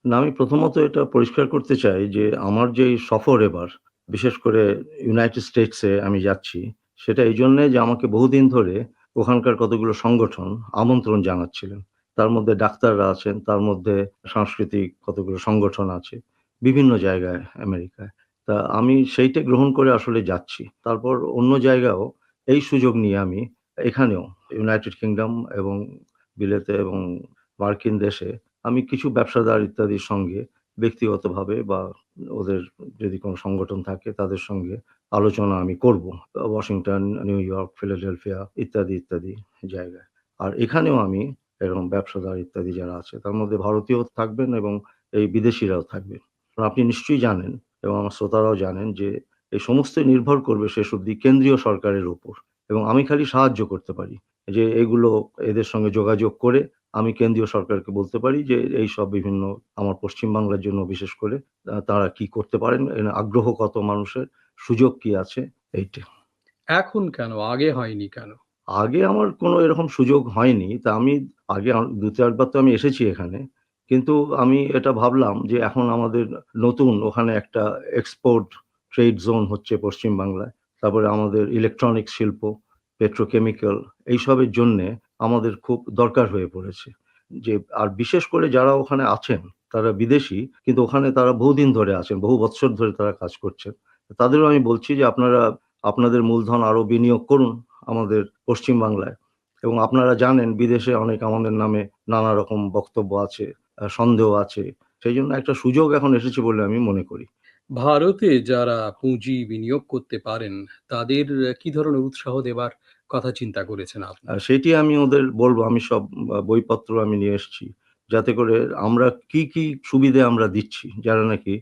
না, আমি প্রথমত এটা পরিষ্কার করতে চাই যে আমার যে এই সফর এবার, বিশেষ করে ইউনাইটেড স্টেটসে আমি যাচ্ছি, সেটা এইজন্যে যে আমাকে বহুদিন ধরে ওখানকার কতগুলো সংগঠন আমন্ত্রণ জানাচ্ছিলেন। তার মধ্যে ডাক্তাররা আছেন, তার মধ্যে সাংস্কৃতিক কতগুলো সংগঠন আছে, বিভিন্ন জায়গায় আমেরিকায়। তা আমি সেইটা গ্রহণ করে আসলে যাচ্ছি। তারপর অন্য জায়গায়ও এই সুযোগ নিয়ে আমি এখানেও ইউনাইটেড কিংডম এবং বিলেতে এবং মার্কিন দেশে আমি কিছু ব্যবসাদার ইত্যাদির সঙ্গে ব্যক্তিগতভাবে বা ওদের যদি কোনো সংগঠন থাকে তাদের সঙ্গে আলোচনা আমি করব। ওয়াশিংটন, নিউ ইয়র্ক, ফিলাডেলফিয়া ইত্যাদি, ইত্যাদি জায়গায়। আর এখানেও আমি এরকম ব্যবসাদার ইত্যাদি যারা আছে তার মধ্যে ভারতীয় থাকবেন এবং এই বিদেশিরাও থাকবেন। আপনি নিশ্চয়ই জানেন এবং আমার শ্রোতারাও জানেন যে এই সমস্তই নির্ভর করবে শেষ অবধি কেন্দ্রীয় সরকারের উপর এবং আমি খালি সাহায্য করতে পারি। যে এগুলো এদের সঙ্গে যোগাযোগ করে আমি কেন্দ্রীয় সরকারকে বলতে পারি যে এইসব বিভিন্ন আমার পশ্চিম বাংলার জন্য বিশেষ করে তারা কি করতে পারেন, আগ্রহ কত মানুষের, সুযোগ কি আছে এইটা। এখন কেন? আগে হয়নি কেন? আগে আমার কোনো এরকম সুযোগ হয়নি। তা আমি আগে ২-৪ বার তো আমি এসেছি এখানে। কিন্তু আমি এটা ভাবলাম যে এখন আমাদের নতুন ওখানে একটা এক্সপোর্ট ট্রেড জোন হচ্ছে পশ্চিম বাংলায়। তারপরে আমাদের ইলেকট্রনিক্স শিল্প, পেট্রোকেমিক্যাল এইসবের জন্যে আমাদের খুব দরকার হয়ে পড়েছে। যে আর বিশেষ করে যারা ওখানে আছেন তারা বিদেশী কিন্তু ওখানে তারা বহুদিন ধরে আছেন, বহু বৎসর ধরে তারা কাজ করছেন। তাদেরও আমি বলছি যে আপনারা আপনাদের মূলধন আরো বিনিয়োগ করুন আমাদের পশ্চিম বাংলায় এবং আপনারা জানেন বিদেশে অনেক আমাদের নামে নানা রকম বক্তব্য আছে, সন্দেহ আছে। সেইজন্য একটা সুযোগ এখন এসেছে বলে আমি মনে করি। ভারতে যারা পুঁজি বিনিয়োগ করতে পারেন, তাদের কি ধরনের উৎসাহ দেবার কথা চিন্তা করেছেন আপনি? সেটি আমি ওদের বলব আমি সব বইপত্র আমি নিয়ে এসছি। যাতে করে আমরা কি, কি সুবিধে আমরা দিচ্ছি যারা নাকি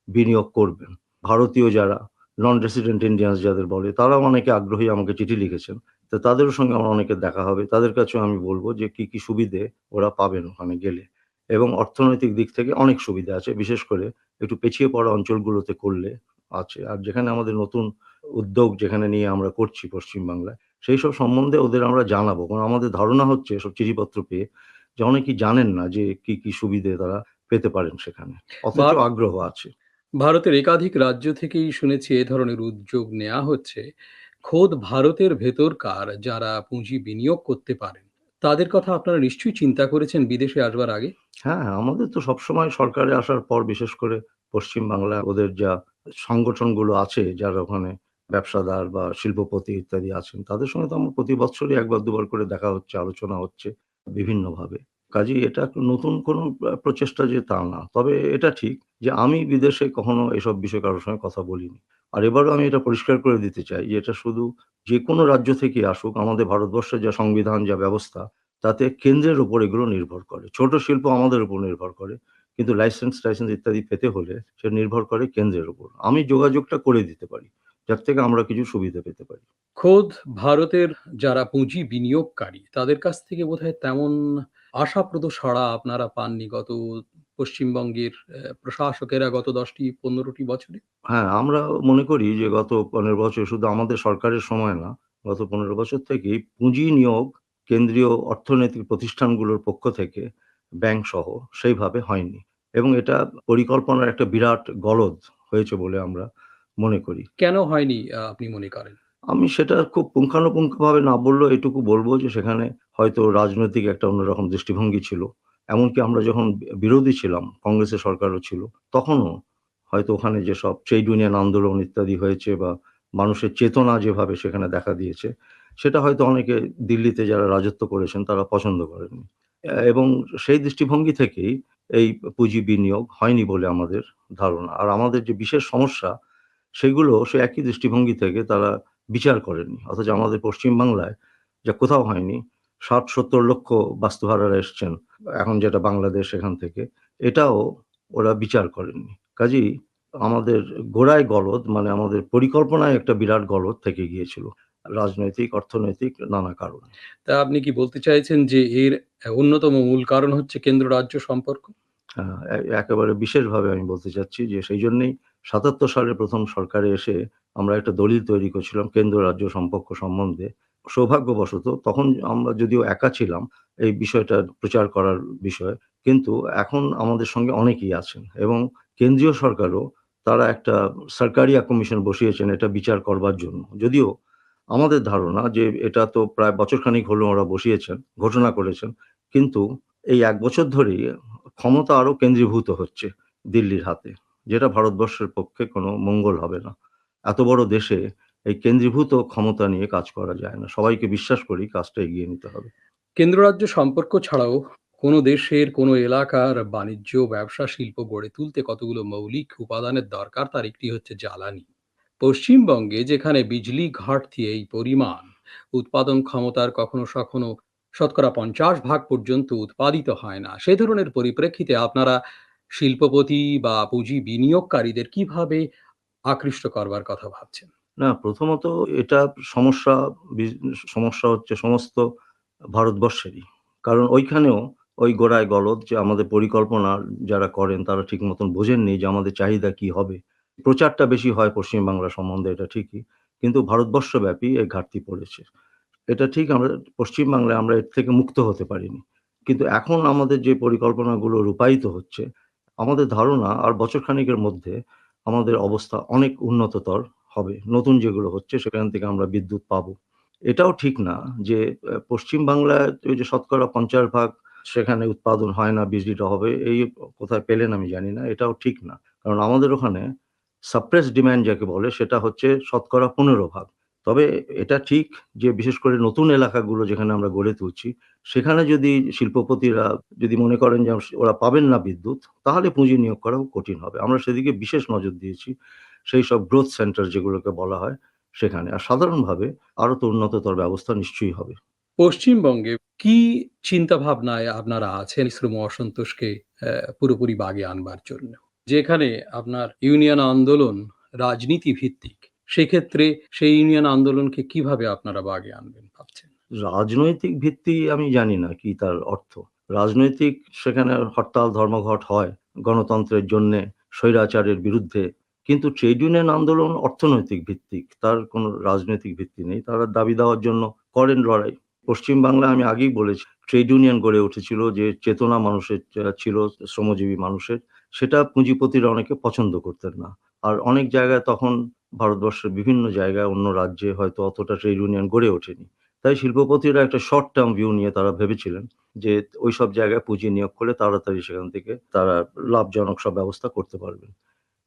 বিনিয়োগ করবেন। ভারতীয় যারা নন রেসিডেন্ট ইন্ডিয়ানস যাদের বলে তারাও অনেকে আগ্রহী আমাকে চিঠি লিখেছেন। তো তাদেরও সঙ্গে আমার অনেকের দেখা হবে। তাদের কাছেও আমি বলব যে কি, কি সুবিধে ওরা পাবেন ওখানে গেলে। এবং অর্থনৈতিক দিক থেকে অনেক সুবিধা আছে। বিশেষ করে একটু পিছিয়ে পড়া অঞ্চলগুলোতে করলে আছে। আর যেখানে আমাদের নতুন উদ্যোগ যেখানে নিয়ে আমরা করছি পশ্চিম বাংলায় সেইসব সম্বন্ধে ওদের আমরা জানাবো। কারণ আমাদের ধারণা হচ্ছে এসব চিঠিপত্র পেয়ে যে অনেকেই জানেন না যে কি, কি সুবিধে তারা পেতে পারেন সেখানে। অথচ ভার আগ্রহ আছে। ভারতের একাধিক রাজ্য থেকেই শুনেছি এ ধরনের উদ্যোগ নেয়া হচ্ছে। খোদ ভারতের ভেতরকার যারা পুঁজি বিনিয়োগ করতে পারেন, তাদের কথা আপনারা নিশ্চয়ই চিন্তা করেছেন বিদেশে আসবার আগে? হ্যাঁ, আমাদের তো সবসময় সরকারে আসার পর বিশেষ করে পশ্চিম বাংলায় ওদের যা সংগঠনগুলো আছে যারা ওখানে ব্যবসাদার বা শিল্পপতি ইত্যাদি আছেন, তাদের সঙ্গে তো আমার প্রতি বৎসরই ১ বার ২ বার করে দেখা হচ্ছে, আলোচনা হচ্ছে বিভিন্নভাবে। কাজেই এটা নতুন কোনো প্রচেষ্টা যে তা না। তবে এটা ঠিক যে আমি বিদেশে কখনো এসব বিষয়ে কারো সঙ্গে কথা বলিনি। আর এবারও আমি এটা পরিষ্কার করে দিতে চাই যে এটা শুধু যেকোনো রাজ্য থেকেই আসুক, আমাদের ভারতবর্ষের যা সংবিধান, যা ব্যবস্থা তাতে কেন্দ্রের উপর এগুলো নির্ভর করে। ছোট শিল্প আমাদের উপর নির্ভর করে। কিন্তু লাইসেন্স-টাইসেন্স ইত্যাদি পেতে হলে সেটা নির্ভর করে কেন্দ্রের উপর। আমি যোগাযোগটা করে দিতে পারি। যার থেকে আমরা কিছু সুবিধা পেতে পারি। খোদ ভারতের যারা পুঁজি বিনিয়োগকারী, তাদের কাছ থেকে বোধহয় তেমন আশাপ্রদ সাড়া আপনারা পাননি গত পশ্চিমবঙ্গের প্রশাসকেরা গত ১০-১৫ বছরে? হ্যাঁ, আমরা মনে করি যে গত ১৫ বছর শুধু আমাদের সরকারের সময় না, গত ১৫ বছর থেকেই পুঁজি নিয়োগ কেন্দ্রীয় অর্থনৈতিক প্রতিষ্ঠানগুলোর পক্ষ থেকে ব্যাংক সহ সেইভাবে হয়নি। এবং এটা পরিকল্পনার একটা বিরাট গলদ হয়েছে বলে আমরা মনে করি। কেন হয়নি আপনি মনে করেন? আমি সেটা খুব পুঙ্খানুপুঙ্খভাবে না বললেও এটুকু বলব যে সেখানে হয়তো রাজনৈতিক একটা অন্যরকম দৃষ্টিভঙ্গি ছিল। এমনকি আমরা যখন বিরোধী ছিলাম, কংগ্রেসের সরকারও ছিল, তখনও হয়তো ওখানে যেসব ট্রেড ইউনিয়ন আন্দোলন ইত্যাদি হয়েছে বা মানুষের চেতনা যেভাবে সেখানে দেখা দিয়েছে, সেটা হয়তো অনেকে দিল্লিতে যারা রাজত্ব করেছেন তারা পছন্দ করেননি। এবং সেই দৃষ্টিভঙ্গি থেকেই এই পুঁজি বিনিয়োগ হয়নি বলে আমাদের ধারণা। আর আমাদের যে বিশেষ সমস্যা সেগুলো সে একই দৃষ্টিভঙ্গি থেকে তারা বিচার করেননি। অথচ আমাদের পশ্চিম বাংলায় যা কোথাও হয়নি ৬০-৭০ লক্ষ বাস্তুহারারা এসছেন। এখন যেটা বাংলাদেশ এখান থেকে, এটাও ওরা বিচার করেননি। কাজেই আমাদের গোড়ায় গলদ মানে আমাদের পরিকল্পনায় একটা বিরাট গলদ থেকে গিয়েছিল। রাজনৈতিক, অর্থনৈতিক নানা কারণে। তা আপনি কি বলতে চাইছেন যে এর অন্যতম মূল কারণ হচ্ছে কেন্দ্র-রাজ্য সম্পর্ক? একেবারে বিশেষভাবে আমি বলতে চাচ্ছি যে সেইজন্যেই ৭৭ সালে ১ম সরকারে এসে আমরা একটা দলিল তৈরি করছিলাম কেন্দ্র-রাজ্য সম্পর্ক সম্বন্ধে। সৌভাগ্যবশত তখন আমরা যদিও একা ছিলাম এই বিষয়টা প্রচার করার বিষয়ে। কিন্তু এখন আমাদের সঙ্গে অনেকেই আছেন এবং কেন্দ্রীয় সরকারও তারা একটা সরকারিয়া কমিশন বসিয়েছেন এটা বিচার করবার জন্য। যদিও আমাদের ধারণা যে এটা তো প্রায় বছরখানেক হলো ওরা বসিয়েছেন, ঘোষণা করেছেন। কিন্তু এই ১ বছর ধরেই ক্ষমতা আরো কেন্দ্রীভূত হচ্ছে দিল্লির হাতে। যেটা ভারতবর্ষের পক্ষে কোনো মঙ্গল হবে না। এত বড় দেশে এই কেন্দ্রীভূত ক্ষমতা নিয়ে কাজ করা যায় না। সবাইকে বিশ্বাস করি কাজটা এগিয়ে নিতে হবে। কেন্দ্র রাজ্য সম্পর্ক ছাড়াও কোনো দেশের কোনো এলাকার বাণিজ্য, ব্যবসা, শিল্প গড়ে তুলতে কতগুলো মৌলিক উপাদানের দরকার, তার একটি হচ্ছে জ্বালানি। পশ্চিমবঙ্গে যেখানে বিজলি ঘাটতি এই পরিমাণ, উৎপাদন ক্ষমতার কখনো সখনো শতকরা ৫০% পর্যন্ত উৎপাদিত হয় না। সে ধরনের পরিপ্রেক্ষিতে আপনারা শিল্পপতি বা পুঁজি বিনিয়োগকারীদের কিভাবে আকৃষ্ট করবার কথা ভাবছেন? না, প্রথমত এটা সমস্যা বি সমস্যা হচ্ছে সমস্ত ভারতবর্ষেরই। কারণ ঐখানেও ওই গোড়ায় গলদ যে আমাদের পরিকল্পনা যারা করেন তারা ঠিক মতন বোঝেননি যে আমাদের চাহিদা কি হবে। প্রচারটা বেশি হয় পশ্চিম বাংলা সম্বন্ধে এটা ঠিকই। কিন্তু ভারতবর্ষব্যাপী এই ঘাটতি পড়েছে। এটা ঠিক আমরা পশ্চিম বাংলায় আমরা এর থেকে মুক্ত হতে পারিনি। কিন্তু এখন আমাদের যে পরিকল্পনাগুলো রূপায়িত হচ্ছে, আমাদের ধারণা আর বছরখানেকের মধ্যে আমাদের অবস্থা অনেক উন্নততর হবে। নতুন যেগুলো হচ্ছে সেখান থেকে আমরা বিদ্যুৎ পাবো। এটাও ঠিক না যে পশ্চিম বাংলায় ওই যে শতকরা ৫০% সেখানে উৎপাদন হয় না, বিজলিটা হবে। এই কোথায় পেলেন আমি জানি না। এটাও ঠিক না। কারণ আমাদের ওখানে সাপ্রেসড ডিমান্ড যাকে বলে সেটা হচ্ছে শতকরা ১৫%। তবে এটা ঠিক যে বিশেষ করে নতুন এলাকাগুলো যেখানে আমরা গড়ে তুলছি, সেখানে যদি শিল্পপতিরা যদি মনে করেন যে ওরা পাবেন না বিদ্যুৎ, তাহলে পুঁজি নিয়োগ করাও কঠিন হবে। আমরা সেদিকে বিশেষ নজর দিয়েছি। সেই সব গ্রোথ সেন্টার যেগুলোকে বলা হয় সেখানে। আর সাধারণভাবে আরো তো উন্নততর ব্যবস্থা নিশ্চয়ই হবে। পশ্চিমবঙ্গে কি চিন্তাভাবনায় আপনারা আছেন শ্রম অসন্তোষকে পুরোপুরি বাগে আনবার জন্য? যেখানে আপনার ইউনিয়ন আন্দোলন রাজনীতি ভিত্তিক, সেক্ষেত্রে সেই ইউনিয়ন আন্দোলনকে কিভাবে আপনারা বাগে আনবেন ভাবছেন? রাজনৈতিক ভিত্তি আমি জানি না কি তার অর্থ। রাজনৈতিক সেখানে হরতাল ধর্মঘট হয় গণতন্ত্রের জন্যে, স্বৈরাচারের বিরুদ্ধে। কিন্তু ট্রেড ইউনিয়ন আন্দোলন অর্থনৈতিক ভিত্তিক। তার কোনো রাজনৈতিক ভিত্তি নেই। তারা দাবি দেওয়ার জন্য করেন লড়াই। পশ্চিম বাংলায় আমি আগেই বলেছি ট্রেড ইউনিয়ন গড়ে উঠেছিল যে চেতনা মানুষের ছিল শ্রমজীবী মানুষের। সেটা পুঁজিপতিরা অনেকে পছন্দ করতেন না। আর অনেক জায়গায় তখন ভারতবর্ষের বিভিন্ন জায়গায় অন্য রাজ্যে হয়তো অতটা ট্রেড ইউনিয়ন গড়ে ওঠেনি। তাই শিল্পপতিরা একটা শর্ট টার্ম ভিউ নিয়ে তারা ভেবেছিলেন যে ওইসব জায়গায় পুঁজি নিয়োগ করলে তাড়াতাড়ি সেখান থেকে তারা লাভজনক সব ব্যবস্থা করতে পারবেন।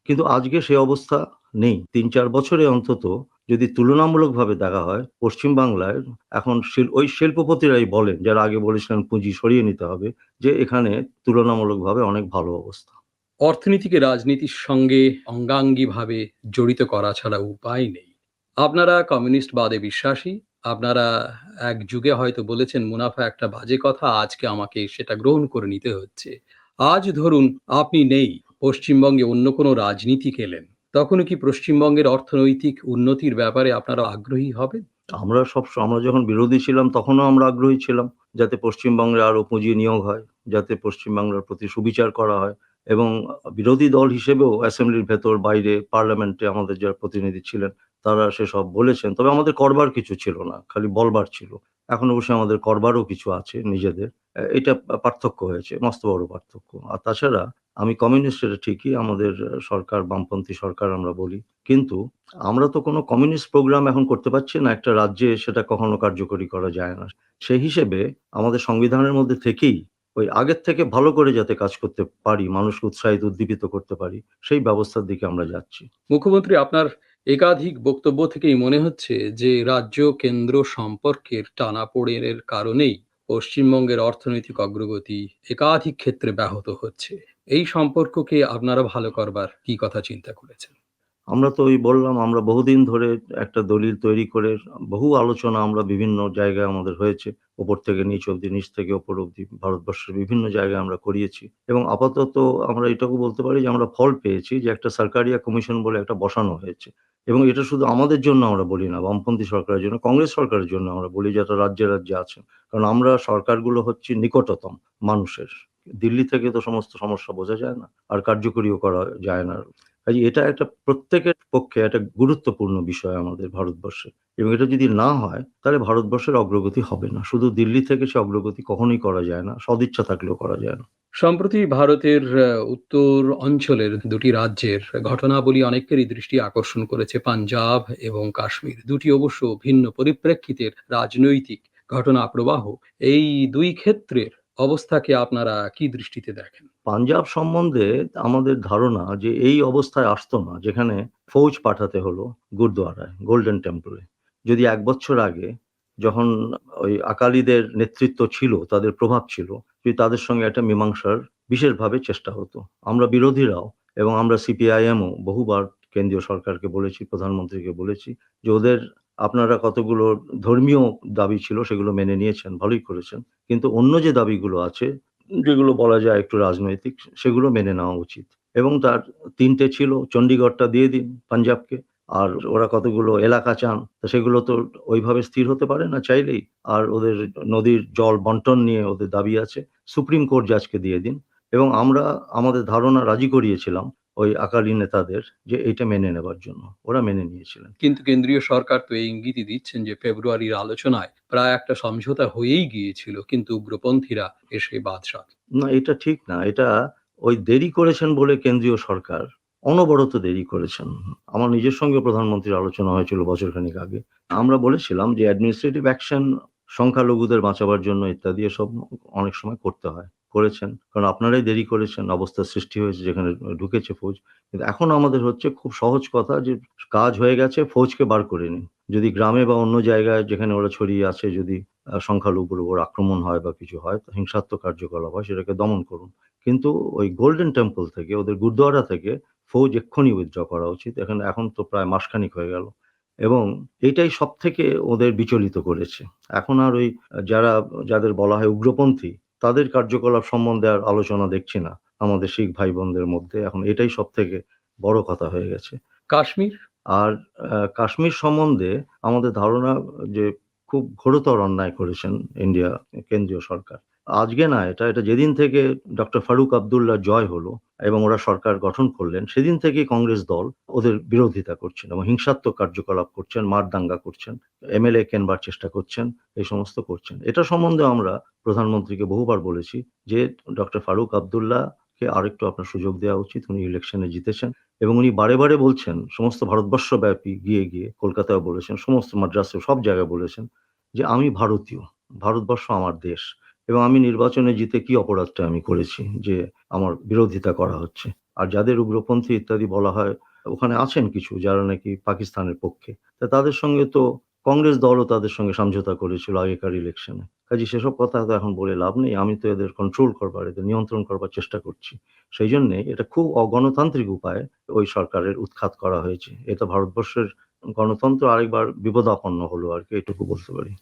কিন্তু আজকে সে অবস্থা নেই। ৩-৪ বছরে অন্তত যদি তুলনামূলকভাবে দেখা হয়, পশ্চিম বাংলায় এখন ওই শিল্পপতিরাই বলেন, যারা আগে বলেছিলেন পুঁজি সরিয়ে নিতে হবে, যে এখানে তুলনামূলকভাবে অনেক ভালো অবস্থা। অর্থনীতিকে রাজনীতির সঙ্গে অঙ্গাঙ্গিভাবে জড়িত করা ছাড়া উপায় নেই। আপনারা কমিউনিস্টবাদে বিশ্বাসী। আপনারা এক যুগে হয়তো বলেছেন মুনাফা একটা বাজে কথা, আজকে আমাকে সেটা গ্রহণ করে নিতে হচ্ছে। আজ ধরুন আপনি নেই, পশ্চিমবঙ্গে অন্য কোনো রাজনীতিক এলেন। তখনও কি পশ্চিমবঙ্গের অর্থনৈতিক উন্নতির ব্যাপারে আপনারা আগ্রহী হবেন? আমরা যখন বিরোধী ছিলাম তখনও আমরা আগ্রহী ছিলাম যাতে পশ্চিমবঙ্গে আরো পুঁজি নিয়োগ হয়, যাতে পশ্চিমবাংলার প্রতি সুবিচার করা হয় এবং বিরোধী দল হিসেবেও অ্যাসেম্বলির ভেতর বাইরে পার্লামেন্টে আমাদের যারা প্রতিনিধি ছিলেন তারা সেসব বলেছেন। তবে আমাদের করবার কিছু ছিল না, খালি বলবার ছিল। এখন অবশ্য আমাদের করবারও কিছু আছে নিজেদের। এটা পার্থক্য হয়েছে, মস্ত বড় পার্থক্য। আর তাছাড়া আমি কমিউনিস্ট এটা ঠিকই, আমাদের সরকার বামপন্থী সরকার আমরা বলি। কিন্তু আমরা তো কোনো কমিউনিস্ট প্রোগ্রাম এখন করতে পারছি না একটা রাজ্যে, সেটা কখনো কার্যকরী করা যায় না। সেই হিসেবে আমাদের সংবিধানের মধ্যে থেকেই ওই আগের থেকে ভালো করে যাতে কাজ করতে পারি, মানুষকে উৎসাহিত উদ্দীপিত করতে পারি, সেই ব্যবস্থার দিকে আমরা যাচ্ছি। মুখ্যমন্ত্রী, আপনার একাধিক বক্তব্য থেকেই মনে হচ্ছে যে রাজ্য কেন্দ্র সম্পর্কের টানাপোড়েনের কারণেই পশ্চিমবঙ্গের অর্থনৈতিক অগ্রগতি একাধিক ক্ষেত্রে ব্যাহত হচ্ছে। এই সম্পর্ককে আপনারা ভালো করবার কি কথা চিন্তা করেছেন? আমরা তো ওই বললাম আমরা বহুদিন ধরে একটা দলিল তৈরি করে বহু আলোচনা আমরা বিভিন্ন জায়গায় আমাদের হয়েছে। উপর থেকে নিচ অব্দি, নিচ থেকে ওপর অব্দি ভারতবর্ষের বিভিন্ন জায়গায় আমরা করিয়েছি। এবং আপাতত আমরা এটুকু বলতে পারি যে আমরা ফল পেয়েছি যে একটা সরকারিয়া কমিশন বলে একটা বসানো হয়েছে। এবং এটা শুধু আমাদের জন্য আমরা বলি না, বামপন্থী সরকারের জন্য, কংগ্রেস সরকারের জন্য আমরা বলি যারা রাজ্যে, রাজ্যে আছেন। কারণ আমরা সরকারগুলো হচ্ছি নিকটতম মানুষের। দিল্লি থেকে তো সমস্ত সমস্যা বোঝা যায় না, আর কার্যকরীও করা যায় না। কাজেই এটা একটা প্রত্যেকের পক্ষে একটা গুরুত্বপূর্ণ বিষয় আমাদের ভারতবর্ষে, এবং এটা যদি না হয় তাহলে ভারতবর্ষের অগ্রগতি হবে না। শুধু দিল্লি থেকে সে অগ্রগতি কখনোই করা যায় না, সদিচ্ছা থাকলেও করা যায় না। সম্প্রতি ভারতের উত্তর অঞ্চলের দুটি রাজ্যের ঘটনাবলী অনেকেরই দৃষ্টি আকর্ষণ করেছে। পাঞ্জাব এবং কাশ্মীর দুটি অবশ্য ভিন্ন পরিপ্রেক্ষিতের রাজনৈতিক ঘটনা প্রবাহ। এই দুই ক্ষেত্রের অবস্থাকে আপনারা কি দৃষ্টিতে দেখেন? পাঞ্জাব সম্বন্ধে আমাদের ধারণা যে এই অবস্থায় আসতো না, যেখানে ফৌজ পাঠাতে হলো গুরুদুয়ারায়, গোল্ডেন টেম্পলে। যদি ১ বছর আগে যখন ওই আকালিদের নেতৃত্ব ছিল, তাদের প্রভাব ছিল, যদি তাদের সঙ্গে একটা মীমাংসার বিশেষভাবে চেষ্টা হতো। আমরা বিরোধীরাও এবং আমরা সিপিআইএমও বহুবার কেন্দ্রীয় সরকারকে বলেছি, প্রধানমন্ত্রীকে বলেছি যে ওদের আপনারা কতগুলো ধর্মীয় দাবি ছিল সেগুলো মেনে নিয়েছেন, ভালোই করেছেন। কিন্তু অন্য যে দাবিগুলো আছে, যেগুলো বলা যায় একটু রাজনৈতিক, সেগুলো মেনে নেওয়া উচিত। এবং তার ৩ টে ছিল, চণ্ডীগড়টা দিয়ে দিন পাঞ্জাবকে। আর ওরা কতগুলো এলাকা চান, তা সেগুলো তো ওইভাবে স্থির হতে পারে না চাইলেই। আর ওদের নদীর জল বন্টন নিয়ে ওদের দাবি আছে, সুপ্রিম কোর্ট জাজকে দিয়ে দিন। এবং আমরা আমাদের ধারণা রাজি করিয়েছিলাম ওই আকালি নেতাদের যে এইটা মেনে নেবার জন্য। ওরা মেনে নিয়েছিলেন। কিন্তু কেন্দ্রীয় সরকার তো এই ইঙ্গিতই দিচ্ছেন যে ফেব্রুয়ারির আলোচনায় প্রায় একটা সমঝোতা হয়েই গিয়েছিল, কিন্তু উগ্রপন্থীরা এসে বাদ সাধ। না, এটা ঠিক না। এটা ওই দেরি করেছেন বলে কেন্দ্রীয় সরকার অনবরত দেরি করেছেন। আমার নিজের সঙ্গে প্রধানমন্ত্রীর আলোচনা হয়েছিল বছরখানেক আগে। আমরা বলেছিলাম যে অ্যাডমিনিস্ট্রেটিভ অ্যাকশন সংখ্যালঘুদের বাঁচাবার জন্য ইত্যাদি এসব অনেক সময় করতে হয়। করেছেন। কারণ আপনারাই দেরি করেছেন, অবস্থার সৃষ্টি হয়েছে যেখানে ঢুকেছে ফৌজ। কিন্তু এখন আমাদের হচ্ছে খুব সহজ কথা যে কাজ হয়ে গেছে, ফৌজকে বার করে নিন। যদি গ্রামে বা অন্য জায়গায় যেখানে ওরা ছড়িয়ে আছে, যদি সংখ্যালঘুর উপর আক্রমণ হয় বা কিছু হয়, হিংসাত্মক কার্যকলাপ হয়, সেটাকে দমন করুন। কিন্তু ওই গোল্ডেন টেম্পল থেকে, ওদের গুরুদুয়ারা থেকে ফৌজ এক্ষুনি উইথড্র করা উচিত। এখন তো প্রায় মাসখানেক হয়ে গেল। এবং এটাই সবথেকে ওদের বিচলিত করেছে। এখন আর ওই যাদের বলা হয় উগ্রপন্থী, তাদের কার্যকলাপ সম্বন্ধে আর আলোচনা দেখছি না আমাদের শিখ ভাই বোনদের মধ্যে। এখন এটাই সবথেকে বড় কথা হয়ে গেছে। কাশ্মীর আর কাশ্মীর সম্বন্ধে আমাদের ধারণা যে খুব ঘোরতর অন্যায় করেছেন ইন্ডিয়া, কেন্দ্রীয় সরকার। আজকে না, এটা যেদিন থেকে ডক্টর ফারুক আব্দুল্লাহ জয় হলো এবং ওরা সরকার গঠন করলেন, সেদিন থেকেই কংগ্রেস দল ওদের বিরোধিতা করছেন এবং হিংসাত্মক কার্যকলাপ করছেন, মারদাঙ্গা করছেন, এমএলএ কেনবার চেষ্টা করছেন, এই সমস্ত করছেন। এটা সম্বন্ধে আমরা প্রধানমন্ত্রীকে বহুবার বলেছি যে ডক্টর ফারুক আব্দুল্লাহকে আরেকটু আপনার সুযোগ দেওয়া উচিত। উনি ইলেকশনে জিতেছেন এবং উনি বারে, বারে বলছেন, সমস্ত ভারতবর্ষব্যাপী গিয়ে কলকাতায় বলেছেন, সমস্ত মাদ্রাসে সব জায়গায় বলেছেন যে, "আমি ভারতীয়। ভারতবর্ষ আমার দেশ এবং আমি নির্বাচনে জিতে কি অপরাধটা আমি করেছি যে আমার বিরোধিতা করা হচ্ছে?" আর যাদের উগ্রপন্থী ইত্যাদি বলা হয়, ওখানে আছেন কিছু যারা নাকি পাকিস্তানের পক্ষে। তা তাদের সঙ্গে তো কংগ্রেস দলও তাদের সঙ্গে সমঝোতা করেছিল আগেকার ইলেকশনে। কাজেই সেসব কথা তো এখন বলে লাভ নেই। আমি তো এদের কন্ট্রোল করবার, এদের নিয়ন্ত্রণ করবার চেষ্টা করছি। সেইজন্যে এটা খুব অগণতান্ত্রিক উপায়ে ওই সরকারের উৎখাত করা হয়েছে। এতে ভারতবর্ষের গণতন্ত্র আরেকবার বিপদাপন্ন হলো আরকি, এটুকু বলতে পারি।